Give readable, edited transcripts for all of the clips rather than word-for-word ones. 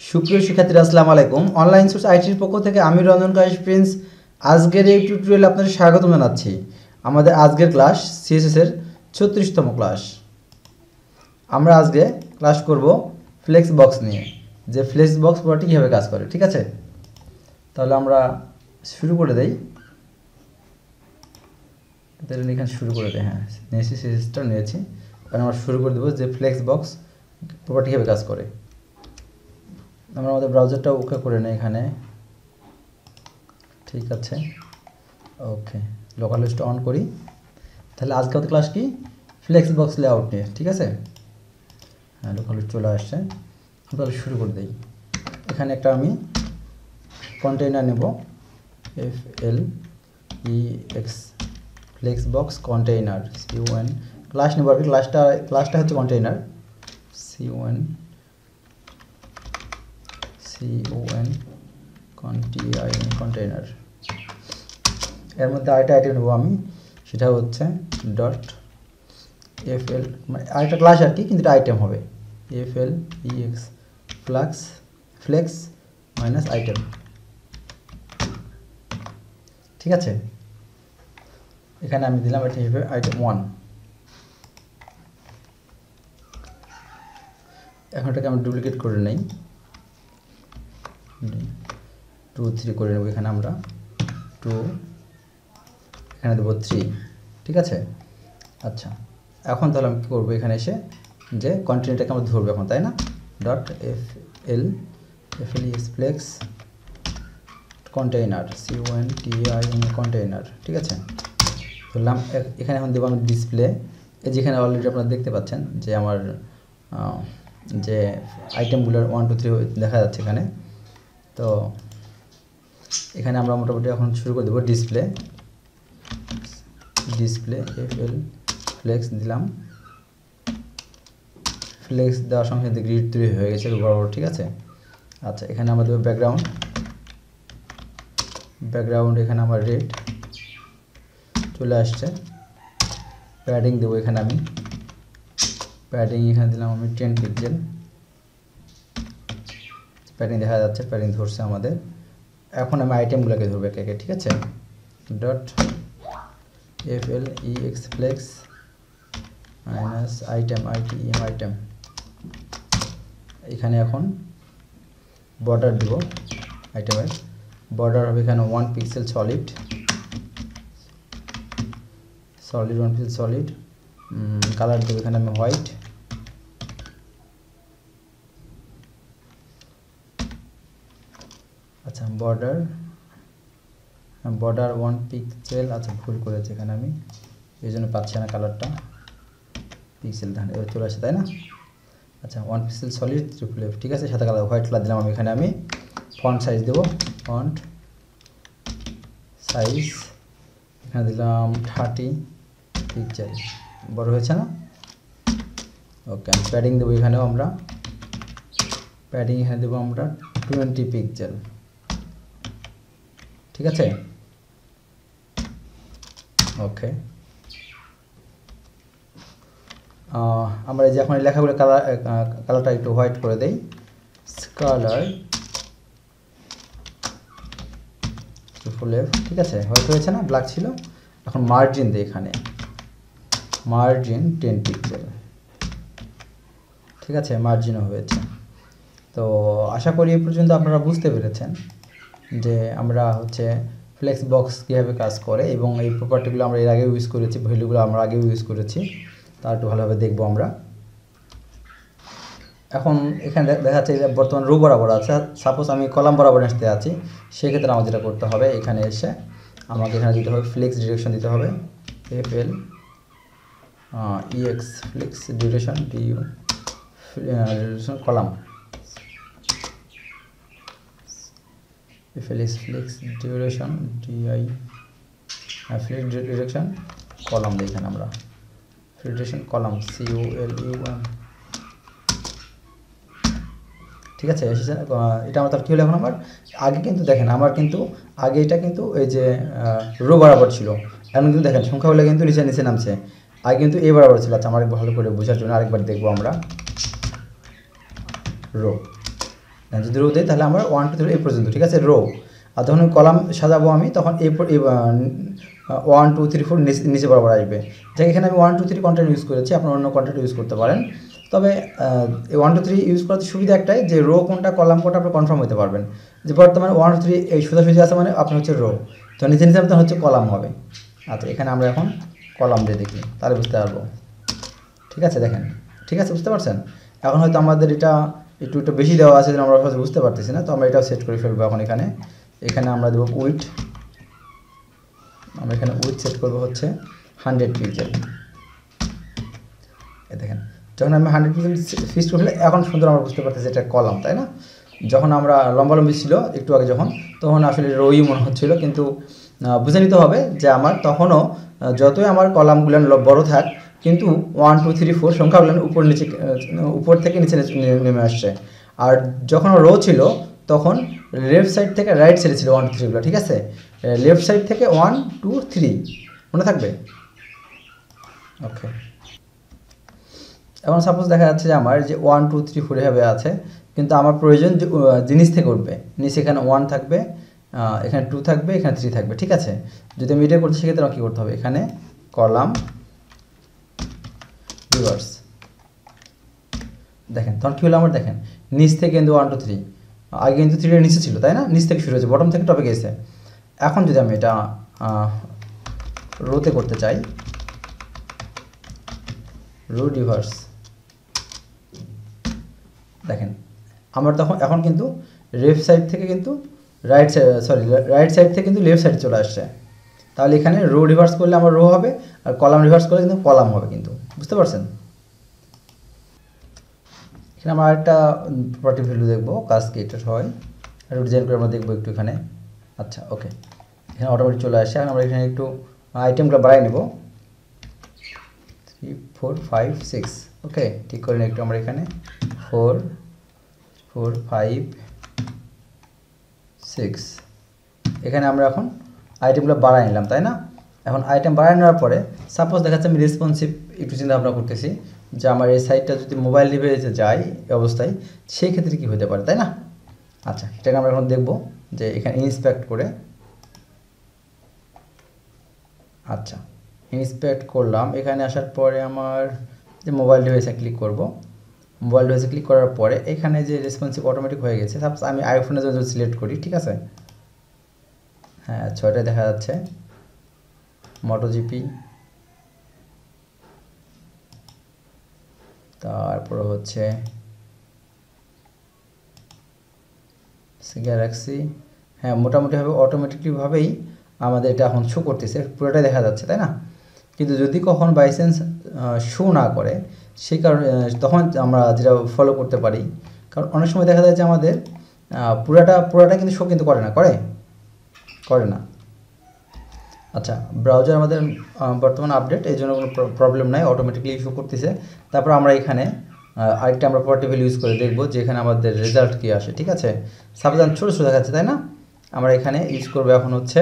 সুপ্রিয় শিক্ষার্থীরা আসসালামু আলাইকুম। অনলাইন সোর্স আইটির পক্ষ থেকে আমি রঞ্জন কায়েস প্রিন্স আজকের এই টিউটোরিয়ালে আপনাদের স্বাগত জানাচ্ছি। আমাদের আজকের ক্লাস সিএসএস এর 36তম ক্লাস। আমরা আজকে ক্লাস করব ফ্লেক্স বক্স নিয়ে, যে ফ্লেক্স বক্স প্রপার্টি কীভাবে কাজ করে। ঠিক আছে, তাহলে আমরা শুরু করে দেই। তাহলে এখানে শুরু করে দেই। হ্যাঁ, নিয়েছি, সিএসএসটা নিয়েছি, কারণ আমরা শুরু করে দেবো যে ফ্লেক্স বক্স প্রপার্টি কীভাবে কাজ করে। আমরা আমাদের ব্রাউজারটা ওকে করে নেই এখানে। ঠিক আছে, ওকে, লোকাল হোস্টটা অন করি। তাহলে আজকে আমাদের ক্লাস কি, ফ্লেক্স বক্স লেআউট নিয়ে। ঠিক আছে, হ্যাঁ, লোকাল হোস্ট চলে আসছে। তাহলে শুরু করে দিই। এখানে একটা আমি কন্টেইনার নেব, FLEX flex box container, CON class নেব আর কি। ক্লাসটা হচ্ছে কন্টেইনার, CON কন্টেইনার। এর মধ্যে আরেকটা আইটেম নেবো আমি, সেটা হচ্ছে ডট FL, মানে আরেকটা ক্লাস আর কি, কিন্তু এটা আইটেম হবে। FLEX flex minus item. ঠিক আছে, এখানে আমি দিলাম এটা হিসেবে আইটেম 1। এখন এটাকে আমি ডুপ্লিকেট করে নেই, 2 3 করে নেব। এখানে আমরা 2, এখানে দেবো 3। ঠিক আছে, আচ্ছা, এখন তাহলে আমি কী করবো, এখানে এসে যে কন্টেইনারটাকে আমরা ধরবো এখন, তাই না। Dot FLEX flex container, CONTEIN container. ঠিক আছে, ধরলাম। এখানে এখন দেবো আমি ডিসপ্লে। এই যেখানে অলরেডি আপনারা দেখতে পাচ্ছেন যে আমার যে আইটেমগুলোর 1 2 3 দেখা যাচ্ছে এখানে। তো এখানে আমরা মোটামুটি এখন শুরু করে দেবো ডিসপ্লে FLEX দিলাম। ফ্লেক্স দেওয়ার সঙ্গে সঙ্গে গ্রিড তৈরি হয়ে গেছে বরাবর। ঠিক আছে, আচ্ছা, এখানে আমরা দেবো ব্যাকগ্রাউন্ড এখানে আমার রেড চলে আসছে। প্যাডিং দেবো এখানে আমি, প্যাডিং এখানে দিলাম আমি 10 পিক্সেল। প্যাডিং দেখা যাচ্ছে, প্যাডিং ধরছে আমাদের। এখন আমি আইটেমগুলোকে ধরবো একে একে। ঠিক আছে, dot FLEX flex minus item. এখানে এখন বর্ডার দেব, আইটেমের বর্ডার হবে এখানে 1 pixel solid 1 pixel solid. Colour দেবো এখানে আমি হোয়াইট। আচ্ছা, বর্ডার 1 পিক্সেল। আচ্ছা, ভুল করেছি এখানে আমি, এই জন্য পাচ্ছি না কালারটা। পিক্সেল এবার চলে আসে, তাই না। আচ্ছা, 1 পিক্সেল সলিড ট্রিপল F। ঠিক আছে, সাথে কালার হোয়াইট কালার দিলাম আমি। এখানে আমি ফন্ট সাইজ দেবো, ফন্ট সাইজ এখানে দিলাম 30 পিক্সেল। বড় হয়েছে না। ওকে, আমি প্যাডিং দেবো এখানেও আমরা, প্যাডিং এখানে দেবো আমরা 20 পিক্সেল। ঠিক আছে, ওকে। আমরা এই যে এখন লেখাগুলো কালারটা একটু হোয়াইট করে দেই। Colour triple F। ঠিক আছে, হোয়াইট হয়েছে না, ব্ল্যাক ছিল। এখন মার্জিন দিই এখানে, মার্জিন 10 পিক্সেল। ঠিক আছে, মার্জিনও হয়েছে। তো আশা করি এই পর্যন্ত আপনারা বুঝতে পেরেছেন যে আমরা হচ্ছে ফ্লেক্স বক্স কীভাবে কাজ করে, এবং এই প্রপার্টিগুলো আমরা এর আগে ইউজ করেছি, ভ্যালুগুলো আমরা আগেও ইউজ করেছি। তা একটু ভালোভাবে দেখবো আমরা। এখন এখানে দেখা যাচ্ছে যে বর্তমান রো বরাবর আছে। সাপোজ আমি কলাম বরাবর আসতে আছি, সেক্ষেত্রে আমার যেটা করতে হবে, এখানে এসে আমাকে এখানে দিতে হবে ফ্লেক্স ডিরেকশন দিতে হবে। FLEX flex direction column, FLEX flex direction flex direction column দিই এখানে আমরা, ফিল্ট্রেশন কলাম COLUM। ঠিক আছে, এসেছে। এটা আমার তার কী হলো, এখন আমার আগে কিন্তু দেখেন, আমার কিন্তু আগে এটা কিন্তু এই যে রো বরাবর ছিল, এখন কিন্তু দেখেন সংখ্যাগুলো কিন্তু নিচে নিচে নামছে। আগে কিন্তু এ বরাবর ছিল। আচ্ছা, আমার ভালো করে বোঝার জন্য আরেকবার দেখবো আমরা। রো যদি রো দিই তাহলে আমার 1 2 3 এই পর্যন্ত, ঠিক আছে, রো। আর যখন কলাম সাজাবো আমি তখন এই 1 2 3 4 নিচে বরাবর আসবে। যাকে এখানে আমি 1 2 3 কন্টেন্ট ইউজ করেছি, আপনার অন্য কন্টেন্ট ইউজ করতে পারেন। তবে এই 1 2 3 ইউজ করার সুবিধা একটাই যে রো কোনটা কলাম কোনটা আপনি কনফার্ম হতে পারবেন। যে বর্তমানে 1 2 3 এই সোজাসুজি আছে মানে আপনার হচ্ছে রো, তো নিচে নিচে আপনার হচ্ছে কলাম হবে। আচ্ছা, এখানে আমরা এখন কলাম দিয়ে দেখি, তাহলে বুঝতে পারবো। ঠিক আছে, দেখেন, ঠিক আছে, বুঝতে পারছেন। এখন হয়তো আমাদের এটা একটু বেশি দেওয়া আছে, আমরা হয়তো বুঝতে পারতেছি না, তো আমরা এটাও সেট করে ফেলবো। এখন এখানে আমরা দেবো উইথ, আমরা এখানে উইথ সেট করবো হচ্ছে 100 পিক্সেল। দেখেন, যখন আমি 100 পিক্সেল ফিক্স করলে এখন সুন্দর আমরা বুঝতে পারতেছি এটা কলাম, তাই না? যখন আমরা লম্বালম্বি ছিল একটু আগে তখন আসলে রোই মনে হচ্ছিল, কিন্তু বুঝে নিতে হবে যে আমার তখনও যতই আমার কলামগুলো বড় থাক, কিন্তু 1 2 3 4 সংখ্যাগুলো উপর থেকে নিচে নেমে আসছে। আর যখন রো ছিল তখন লেফট সাইড থেকে রাইট সাইডে ছিল 1 2 3 গুলো, ঠিক আছে, লেফট সাইড থেকে 1 2 3 মনে থাকবে। ওকে, এখন সাপোজ দেখা যাচ্ছে যে আমার যে 1 2 3 4 এভাবে আছে, কিন্তু আমার প্রয়োজন যে জিনিস থেকে উঠবে, নিচে এখানে 1 থাকবে, এখানে 2 থাকবে, এখানে 3 থাকবে, ঠিক আছে। যদি আমি এটা করতে সেক্ষেত্রে আমার কী করতে হবে, এখানে কলাম রিভার্স, দেখেন তখন কী হলো আমার, দেখেন নিচ থেকে কিন্তু 1 2 3, আগে কিন্তু 3 এর নিচে ছিল, তাই না? নিচ থেকে শুরু হয়েছে, বটম থেকে টপে গেছে। এখন যদি আমি এটা রোতে করতে চাই, রো রিভার্স, দেখেন আমার এখন কিন্তু লেফট সাইড থেকে কিন্তু রাইট সাইড থেকে কিন্তু লেফট সাইড চলে আসছে। তাহলে এখানে রো রিভার্স করলে আমার রো হবে, আর কলাম রিভার্স করলে কিন্তু কলাম হবে, কিন্তু বুঝতে পারছেন। এখানে আমরা একটা প্রপার্টি ভ্যালু দেখবো, কাজ কি এটা হয় ডিজাইন করে আমরা দেখবো একটু এখানে। আচ্ছা, ওকে, এখানে অটোমেটিক চলে আসে। এখন আমরা এখানে একটু আইটেমগুলো বাড়াই নেব, 3 4 5 6, ওকে, ঠিক করে নিই একটু আমরা এখানে 4 4 5 6, এখানে আমরা এখন আইটেমগুলো বাড়াই নিলাম, তাই না? এখন আইটেম বাড়াই নেওয়ার পরে সাপোজ দেখা যাচ্ছে আমি রেসপন্সিভ একটু চিন্তা ভাবনা করতেছি যে আমার এই সাইটটা যদি মোবাইল ডিভাইসে যায় এই অবস্থায়, সেই ক্ষেত্রে কী হতে পারে, তাই না? আচ্ছা, এটাকে আমরা এখন দেখব যে এখানে ইন্সপেক্ট করে, আচ্ছা ইন্সপেক্ট করলাম। এখানে আসার পরে আমার যে মোবাইল ডিভাইসে ক্লিক করব, মোবাইল ডিভাইসে ক্লিক করার পরে এখানে যে রেসপন্সিভ অটোমেটিক হয়ে গেছে। সাপোজ আমি আইফোনের জন্য সিলেক্ট করি, ঠিক আছে, হ্যাঁ 6টা দেখা যাচ্ছে, MotoGP, তারপর হচ্ছে গ্যালাক্সি, হ্যাঁ মোটামুটিভাবে অটোমেটিকলিভাবেই আমাদের এটা এখন শো করতেছে, পুরোটাই দেখা যাচ্ছে, তাই না? কিন্তু যদি কখন বাই চান্স শো না করে, সেই কারণে তখন আমরা যেটা ফলো করতে পারি, কারণ অনেক সময় দেখা যায় যে আমাদের পুরাটা কিন্তু শো কিন্তু করে না। আচ্ছা, ব্রাউজার আমাদের বর্তমান আপডেট, এই জন্য কোনো প্রবলেম নাই, অটোমেটিকলি শো করতেছে। তারপর আমরা এখানে আরেকটা আমরা প্রপার্টি ভ্যালু ইউজ করে দেখবো যে এখানে আমাদের রেজাল্ট কী আসে, ঠিক আছে। সাপোজ ছোটো ছোটো দেখাচ্ছে, তাই না? আমরা এখানে ইউজ করবো এখন হচ্ছে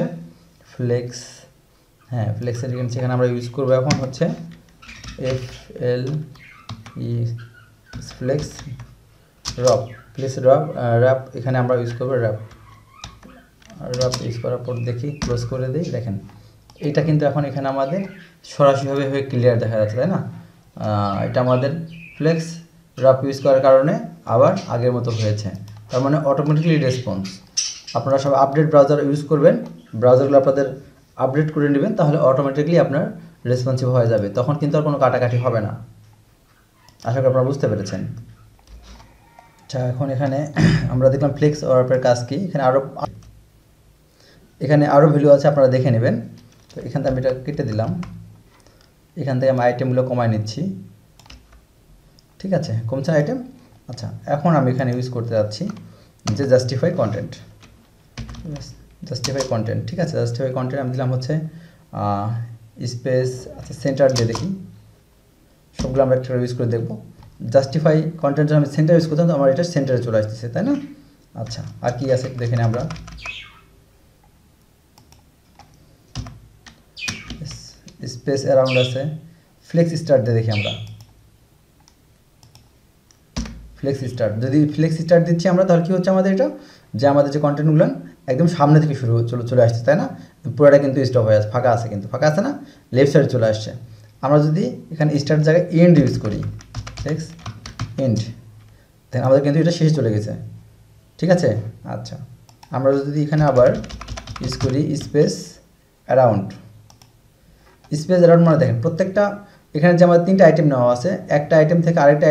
ফ্লেক্স, হ্যাঁ ফ্লেক্সের সেখানে আমরা ইউজ করবো এখন হচ্ছে FLE ফ্লেক্স র্যাপ, এখানে আমরা ইউজ করবো র্যাপ ইউজ করার পর দেখি, ক্লোজ করে দিই। দেখেন এটা কিন্তু এখন এখানে আমাদের সরাসরিভাবে হয়ে ক্লিয়ার দেখা যাচ্ছে, তাই না? এটা আমাদের ফ্লেক্স র্যাপ ইউজ করার কারণে আবার আগের মতো হয়েছে, তার মানে অটোমেটিকলি রেসপন্স। আপনারা সব আপডেট ব্রাউজার ইউজ করবেন, ব্রাউজারগুলো আপনাদের আপডেট করে নেবেন, তাহলে অটোমেটিকলি আপনার রেসপন্সিভ হয়ে যাবে, তখন কিন্তু আর কোনো কাটাকাটি হবে না। আশা করি আপনারা বুঝতে পেরেছেন। আচ্ছা, এখন এখানে আমরা দেখলাম ফ্লেক্স র্যাপের কাজ কি। এখানে আরও ভ্যালু আছে, আপনারা দেখে নেবেন। তো এখান থেকে আমি এটা কেটে দিলাম, এখান থেকে আমি আইটেমগুলো কমায় নিচ্ছি, ঠিক আছে, কমছে আইটেম। আচ্ছা, এখন আমি এখানে ইউজ করতে যাচ্ছি যে জাস্টিফাই কন্টেন্ট, ঠিক আছে। জাস্টিফাই কন্টেন্ট আমি দিলাম হচ্ছে স্পেস, আচ্ছা সেন্টার দিয়ে দেখি, সবগুলো আমরা একটা ইউজ করে দেখবো। জাস্টিফাই কন্টেন্ট আমি সেন্টার ইউজ করতাম, তো আমার এটা সেন্টারে চলে আসতেছে, তাই না? আচ্ছা, আর কি আছে দেখে নিই আমরা। স্পেস অ্যারাউন্ড আছে, ফ্লেক্স স্টার্ট দিয়ে দেখি আমরা, ফ্লেক্স স্টার্ট, যদি ফ্লেক্স স্টার্ট দিচ্ছি আমরা তাহলে কী হচ্ছে আমাদের এটা, যে আমাদের যে কন্টেন্টগুলো একদম সামনে থেকে শুরু চলে আসছে, তাই না? পুরোটা কিন্তু স্টপ হয়ে আছে, ফাঁকা আছে, কিন্তু ফাঁকা আছে না, লেফট সাইডে চলে আসছে। আমরা যদি এখানে স্টার্ট জায়গায় এন্ড ইউজ করি, ফ্লেক্স এন্ড, দেন আমাদের কিন্তু এটা শেষে চলে গেছে, ঠিক আছে? আচ্ছা, আমরা যদি এখানে আবার ইউজ করি স্পেস অ্যারাউন্ড, স্পেস অ্যারাউন্ড মানে দেখেন প্রত্যেকটা এখানে যে আমাদের 3টা আইটেম নেওয়া আছে, একটা আইটেম থেকে আরেকটা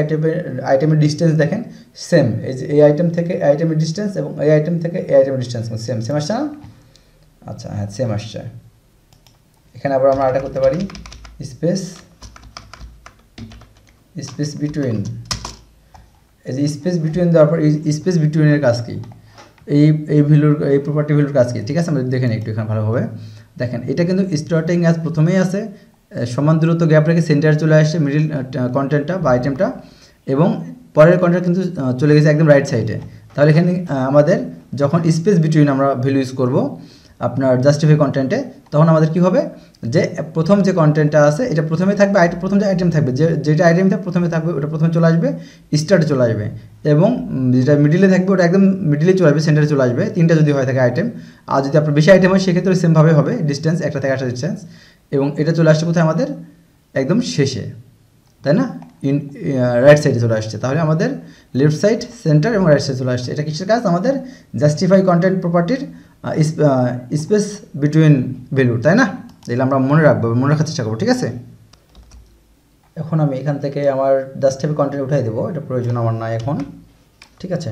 আইটেমের ডিস্টেন্স দেখেন সেম, এই যে এই আইটেম থেকে এই আইটেমের ডিস্টেন্স এবং এই আইটেম থেকে এই আইটেমের ডিস্টেন্স সেম আসছে না? আচ্ছা, হ্যাঁ সেম আসছে। এখানে আবার আমরা এটা করতে পারি স্পেস বিটুইন, এই যে স্পেস বিটুইন দেওয়ার পর স্পেস বিটুইনের কাজ কি, এই ভ্যালুর, এই প্রপার্টি ভ্যালুর কাজ কি, ঠিক আছে? আমরা দেখেন একটু এখানে ভালোভাবে দেখেন, এটা কিন্তু স্টার্টিং অ্যাজ প্রথমেই আছে, সমান দূরত্ব গ্যাপ রেখে সেন্টার চলে আসছে মিডিল কন্টেন্টটা বা আইটেমটা, এবং পরের কন্টেন্ট কিন্তু চলে গেছে একদম রাইট সাইডে। তাহলে এখানে আমাদের যখন স্পেস বিটুইন আমরা ভ্যালু ইউজ করব আপনার জাস্টিফাই কন্টেন্টে, তখন আমাদের কি হবে, যে প্রথম যে কন্টেন্টটা আছে এটা প্রথমে থাকবে, প্রথম যে আইটেম থাকবে, যেটা আইটেমটা প্রথমে থাকবে ওটা প্রথমে চলে আসবে, স্টার্টে চলে আসবে, এবং যেটা মিডিলে থাকবে ওটা একদম মিডিলে চলে আসবে, সেন্টারে চলে আসবে, 3টা যদি হয় থাকে আইটেম। আর যদি আপনার বেশি আইটেম হয় সেক্ষেত্রে সেমভাবে হবে, ডিস্টেন্স একটা থেকে একটা ডিস্টেন্স, এবং এটা চলে আসছে কোথায় আমাদের একদম শেষে, তাই না? রাইট সাইডে চলে আসছে। তাহলে আমাদের লেফট সাইড, সেন্টার এবং রাইট সাইড চলে আসছে। এটা কিসের কাজ? আমাদের জাস্টিফাই কন্টেন্ট প্রপার্টির স্পেস বিটুইন ভ্যালু, তাই না? এগুলো আমরা মনে রাখবো, মনে রাখার চেষ্টা করবো, ঠিক আছে? এখন আমি এখান থেকে আমার জাস্টিফাই কন্টেন্ট উঠাই দেবো, এটা প্রয়োজন আমার নাই এখন, ঠিক আছে?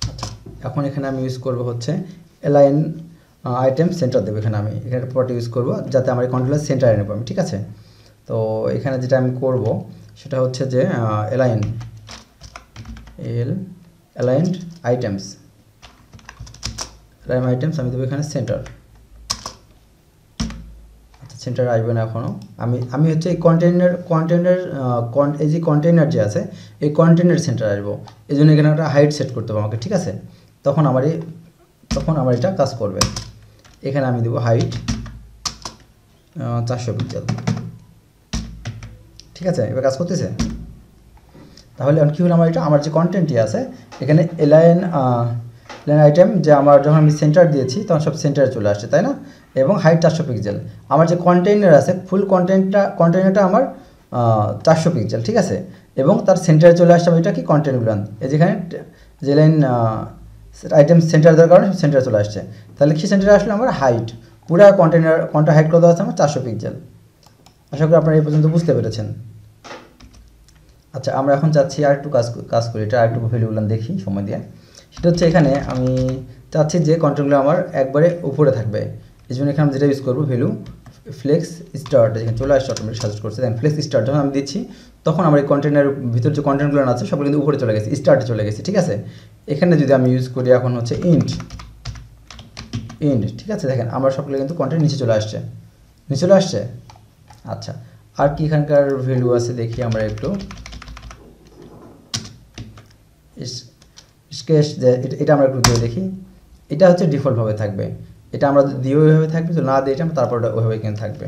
আচ্ছা, এখন এখানে আমি ইউজ করবো হচ্ছে অ্যালাইন আইটেম সেন্টার দেবো, এখানে আমি এখানে প্রপার্টি ইউজ করবো যাতে আমার কন্ট্রোলের সেন্টারে নেবো আমি, ঠিক আছে? তো এখানে যেটা আমি করব সেটা হচ্ছে যে অ্যালাইন্ড আইটেমস আমি দেবো এখানে সেন্টার। আচ্ছা, সেন্টার আসবে না এখনও, আমি হচ্ছে এই এই যে কন্টেইনার যে আছে এই কন্টেইনার সেন্টার আসবো, এই জন্য এখানে একটা হাইট সেট করতে হবে আমাকে, ঠিক আছে? তখন আমার এটা কাজ করবে। এখানে আমি দেবো হাইট 400 পিক্সেল, ঠিক আছে? এবার কাজ করতেছে। তাহলে কী হলো, আমার যে কন্টেন্টটি আছে এখানে এলাইন আইটেম, যে আমার যখন আমি সেন্টার দিয়েছি তখন সব সেন্টারে চলে আসছে, তাই না? এবং হাইট 400 পিক্সেল। আমার যে কন্টেইনার আছে ফুল কন্টেইনারটা আমার 400 পিক্সেল, ঠিক আছে? এবং তার সেন্টারে চলে আসছে এটা কি কন্টেন্টগুলো, এই যেখানে যে লাইন আইটেম সেন্টার দেওয়ার কারণে সেন্টারে চলে আসছে। তাহলে কি সেন্টারে আসলে আমার হাইট, পুরো কন্টেন্ট হাইট কত আছে আমার 400 পিক্সেল। আশা করি আপনারা এই পর্যন্ত বুঝতে পেরেছেন। আচ্ছা, আমরা এখন চাচ্ছি আর একটু কাজ করি, এটা আর একটু ভ্যালুগুলো দেখি সময় দিয়ে। সেটা হচ্ছে এখানে আমি চাচ্ছি যে কন্টেন্টগুলো আমার একবারে উপরে থাকবে, এই জন্য এখানে আমি যেটা ইউজ করবো ভ্যালু ফ্লেক্স স্টার্ট, যেখানে চলে আসছে অটোমেটিক সাজেস্ট করছে, দেন ফ্লেক্স স্টার্ট যখন আমি দিচ্ছি তখন আমার এই কন্টেন্টের ভিতর যে কন্টেন্টগুলো আছে সবগুলো কিন্তু উপরে চলে গেছে, স্টার্টে চলে গেছে, ঠিক আছে? এখানে যদি আমি ইউজ করি এখন হচ্ছে ইন্ড, ঠিক আছে? দেখেন আমার সবগুলো কিন্তু কন্টেন্ট নিচে চলে আসছে। আচ্ছা, আর কি এখানকার ভ্যালু আছে দেখি আমরা একটু। স্কেচ, এটা আমরা একটু দিয়ে দেখি। এটা হচ্ছে ডিফল্টভাবে থাকবে, এটা আমরা দিয়ে ওইভাবে থাকবে, তো না দিয়ে এটা তারপর ওইভাবে কিন্তু থাকবে,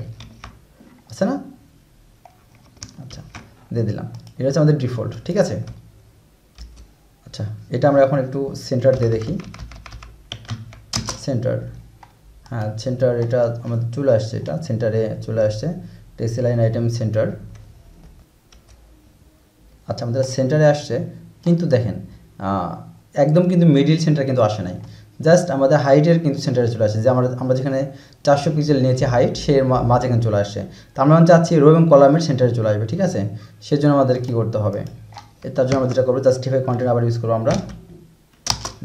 আছে না? আচ্ছা, দিয়ে দিলাম, এটা হচ্ছে আমাদের ডিফল্ট, ঠিক আছে? আচ্ছা, এটা আমরা এখন একটু সেন্টার দিয়ে দেখি। সেন্টার, হ্যাঁ সেন্টার, এটা আমাদের চলে আসছে, এটা সেন্টারে চলে আসছে, টেক্সট লাইন আইটেম সেন্টার। আচ্ছা, আমাদের সেন্টারে আসছে, কিন্তু দেখেন একদম কিন্তু মিডিল সেন্টার কিন্তু আসে নাই, জাস্ট আমাদের হাইটের কিন্তু সেন্টারে চলে আসছে, যে আমরা যেখানে 400 পিক্সেল নিয়েছি হাইট, সে মাঝে এখানে চলে আসছে। তো আমরা চাচ্ছি রো এবং কলামের সেন্টারে চলে আসবে, ঠিক আছে? সেজন্য আমাদের কী করতে হবে, তার জন্য আমরা যেটা করবো জাস্টিফাই কন্টেন্ট আবার ইউজ করবো আমরা,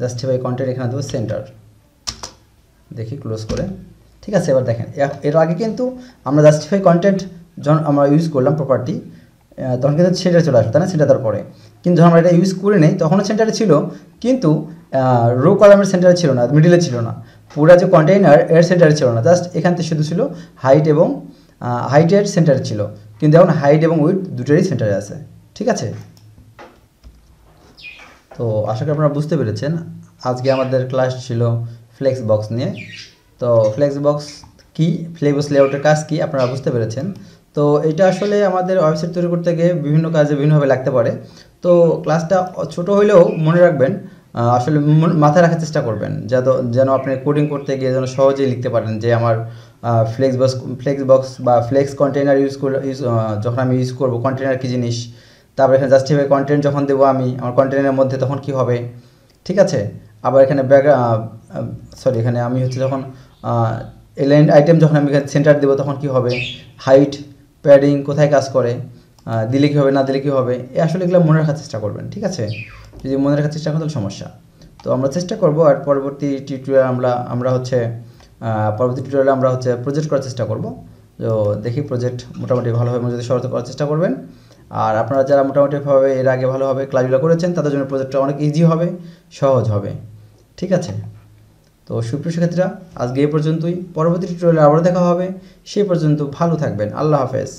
জাস্টিফাই কন্টেন্ট এখানে দেবো সেন্টার, দেখি ক্লোজ করে, ঠিক আছে? এবার দেখেন এর আগে কিন্তু আমরা জাস্টিফাই কন্টেন্ট যখন আমরা ইউজ করলাম প্রপার্টি, তখন কিন্তু সেন্টারে চলে আসবে, তাই না? সেন্টার তারপরে, কিন্তু যখন আমরা এটা ইউজ করে নেই তখনও সেন্টারে ছিল, কিন্তু রো কলামের সেন্টারে ছিল না, মিডিলে ছিল না, পুরো যে কন্টেইনার এর সেন্টারে ছিল না, জাস্ট এখান থেকে শুধু ছিল হাইট এবং হাইটের সেন্টারে ছিল, কিন্তু এখন হাইট এবং উইডথ দুটোরই সেন্টারে আছে, ঠিক আছে? তো আশা করি আপনারা বুঝতে পেরেছেন। আজকে আমাদের ক্লাস ছিল ফ্লেক্স বক্স নিয়ে। তো ফ্লেক্স বক্স কি, ফ্লেক্সিবল লেআউটের কাজ কি আপনারা বুঝতে পেরেছেন। তো এটা আসলে আমাদের ওয়েবসাইট তৈরি করতে গিয়ে বিভিন্ন কাজে বিভিন্নভাবে লাগতে পারে। তো ক্লাসটা ছোট হইলেও মনে রাখবেন, আসলে মাথায় রাখার চেষ্টা করবেন যেন আপনি কোডিং করতে গিয়ে যেন সহজেই লিখতে পারেন যে আমার ফ্লেক্স বক্স বা ফ্লেক্স কন্টেনার যখন আমি ইউজ করব, কন্টেনার কী জিনিস, তারপর এখানে জাস্টিফাই কন্টেন্ট যখন দেবো আমি আমার কন্টেনারের মধ্যে তখন কি হবে, ঠিক আছে। আবার এখানে এখানে আমি হচ্ছে যখন এলাইন আইটেম যখন আমি এখানে সেন্টার দেবো তখন কি হবে, হাইট প্যাডিং কোথায় কাজ করে, দিলে কী হবে না দিলে কী হবে, আসলে এগুলো মনে রাখার চেষ্টা করবেন, ঠিক আছে। যদি মনে রাখার চেষ্টা করেন তাহলে সমস্যা। তো আমরা চেষ্টা করব, আর পরবর্তী টিউটোরিয়াল আমরা হচ্ছে প্রজেক্ট করার চেষ্টা করব। তো দেখি প্রজেক্ট মোটামুটি ভালোভাবে যদি সহায়তা করার চেষ্টা করবেন। আর আপনারা যারা মোটামুটিভাবে এর আগে ভালোভাবে ক্লাসগুলো করেছেন তাদের জন্য প্রজেক্টটা অনেক ইজি হবে, সহজ হবে, ঠিক আছে। তো সুপ্রিয় শিক্ষার্থীরা, আজকে এই পর্যন্তই। পরবর্তী টিউটোরিয়ালে আবার দেখা হবে। সেই পর্যন্ত ভালো থাকবেন। আল্লাহ হাফেজ।